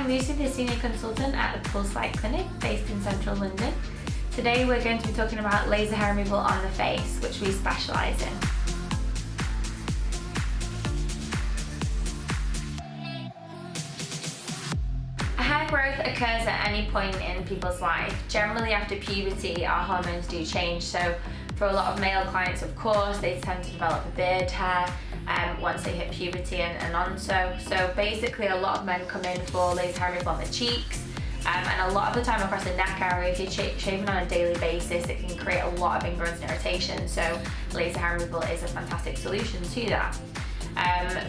I'm Lucy, the Senior Consultant at the Pulse Clinic based in central London. Today we're going to be talking about laser hair removal on the face, which we specialise in. Hair growth occurs at any point in people's life. Generally after puberty, our hormones do change. So for a lot of male clients, of course, they tend to develop a beard hair once they hit puberty and on. So basically a lot of men come in for laser hair removal on the cheeks, and a lot of the time across the neck area. If you're shaving on a daily basis, it can create a lot of ingrowns and irritation. So laser hair removal is a fantastic solution to that.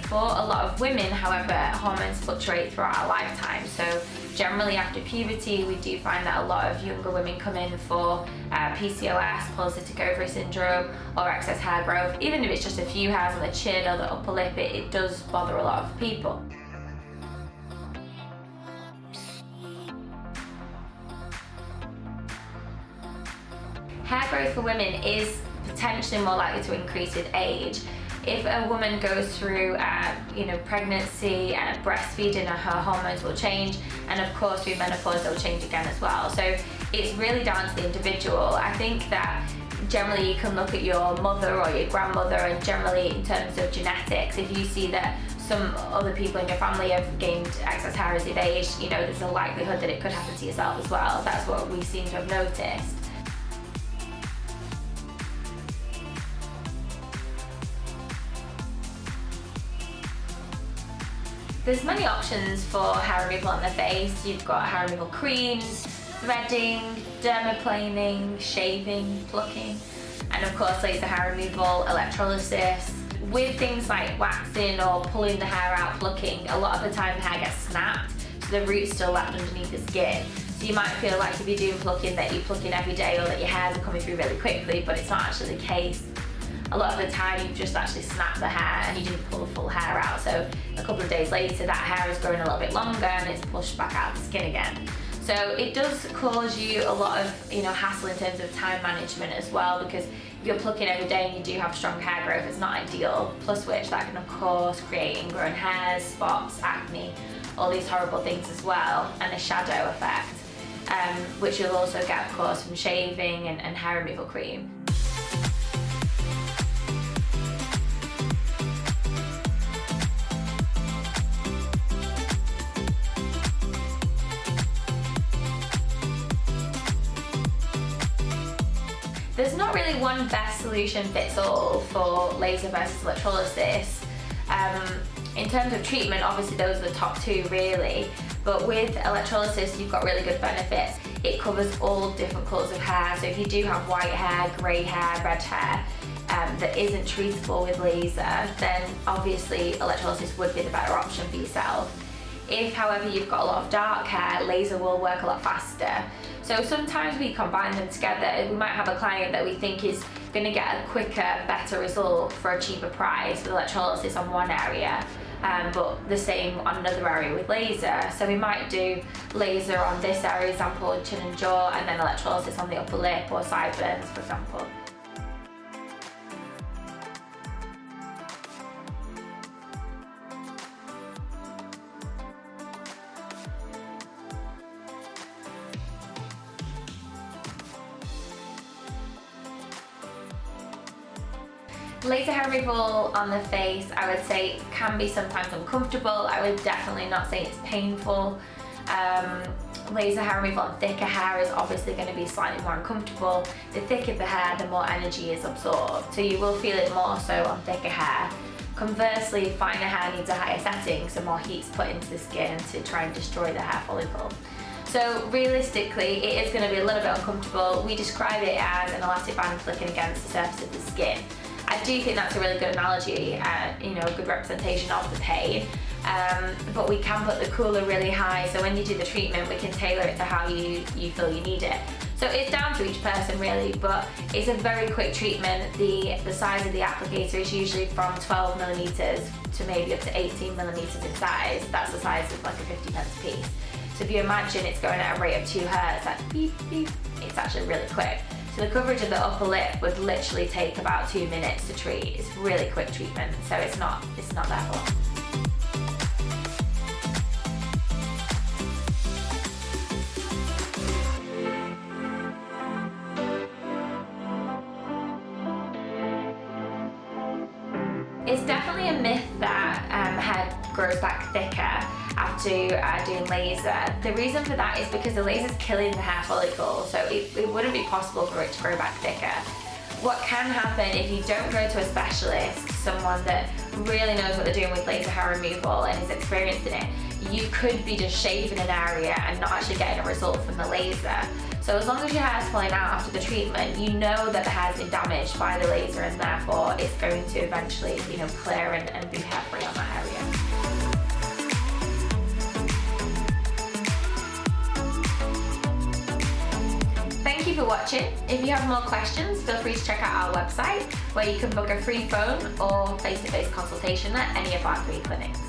For a lot of women, however, hormones fluctuate throughout our lifetime. So generally after puberty, we do find that a lot of younger women come in for PCOS, polycystic ovary syndrome, or excess hair growth. Even if it's just a few hairs on the chin or the upper lip, it does bother a lot of people. Hair growth for women is potentially more likely to increase with age. If a woman goes through pregnancy and breastfeeding, her hormones will change, and of course through menopause they'll change again as well. So it's really down to the individual. I think that generally you can look at your mother or your grandmother, and generally in terms of genetics, if you see that some other people in your family have gained excess hair as they've aged, there's a likelihood that it could happen to yourself as well. That's what we seem to have noticed. There's many options for hair removal on the face. You've got hair removal creams, threading, dermaplaning, shaving, plucking, and of course laser hair removal, electrolysis. With things like waxing or pulling the hair out, plucking, a lot of the time the hair gets snapped, so the root's still left underneath the skin. So you might feel like if you're doing plucking that you're plucking every day or that your hairs are coming through really quickly, but it's not actually the case. A lot of the time you've just actually snapped the hair and you didn't pull the full hair out. So a couple of days later that hair is growing a little bit longer and it's pushed back out of the skin again. So it does cause you a lot of hassle in terms of time management as well, because if you're plucking every day and you do have strong hair growth, it's not ideal. Plus which that can of course create ingrown hairs, spots, acne, all these horrible things as well, and a shadow effect, which you'll also get of course from shaving and hair removal cream. There's not really one best solution fits all for laser versus electrolysis. In terms of treatment, obviously those are the top two really, but with electrolysis you've got really good benefits. It covers all different colours of hair, so if you do have white hair, grey hair, red hair that isn't treatable with laser, then obviously electrolysis would be the better option for yourself. If however you've got a lot of dark hair, laser will work a lot faster. So sometimes we combine them together. We might have a client that we think is going to get a quicker, better result for a cheaper price with electrolysis on one area, but the same on another area with laser. So we might do laser on this area, example chin and jaw, and then electrolysis on the upper lip or sideburns, for example. Laser hair removal on the face, I would say, can be sometimes uncomfortable. I would definitely not say it's painful. Laser hair removal on thicker hair is obviously going to be slightly more uncomfortable. The thicker the hair, the more energy is absorbed, so you will feel it more so on thicker hair. Conversely, finer hair needs a higher setting, so more heat's put into the skin to try and destroy the hair follicle. So realistically, it is going to be a little bit uncomfortable. We describe it as an elastic band flicking against the surface of the skin. I do think that's a really good analogy, a good representation of the pain. But we can put the cooler really high, so when you do the treatment, we can tailor it to how you feel you need it. So it's down to each person really, but it's a very quick treatment. The size of the applicator is usually from 12 millimeters to maybe up to 18 millimeters in size. That's the size of like a 50p piece. So if you imagine it's going at a rate of 2 hertz, like beep, beep, it's actually really quick. So the coverage of the upper lip would literally take about 2 minutes to treat. It's really quick treatment, so it's not that long. It's definitely a myth that hair grows back thicker after doing laser. The reason for that is because the laser is killing the hair follicle, so it wouldn't be possible for it to grow back thicker. What can happen if you don't go to a specialist, someone that really knows what they're doing with laser hair removal and is experienced in it, you could be just shaving an area and not actually getting a result from the laser. So as long as your hair is falling out after the treatment, you know that the hair has been damaged by the laser, and therefore it's going to eventually, clear and be hair-free on that area. Thank you for watching. If you have more questions, feel free to check out our website, where you can book a free phone or face-to-face consultation at any of our 3 clinics.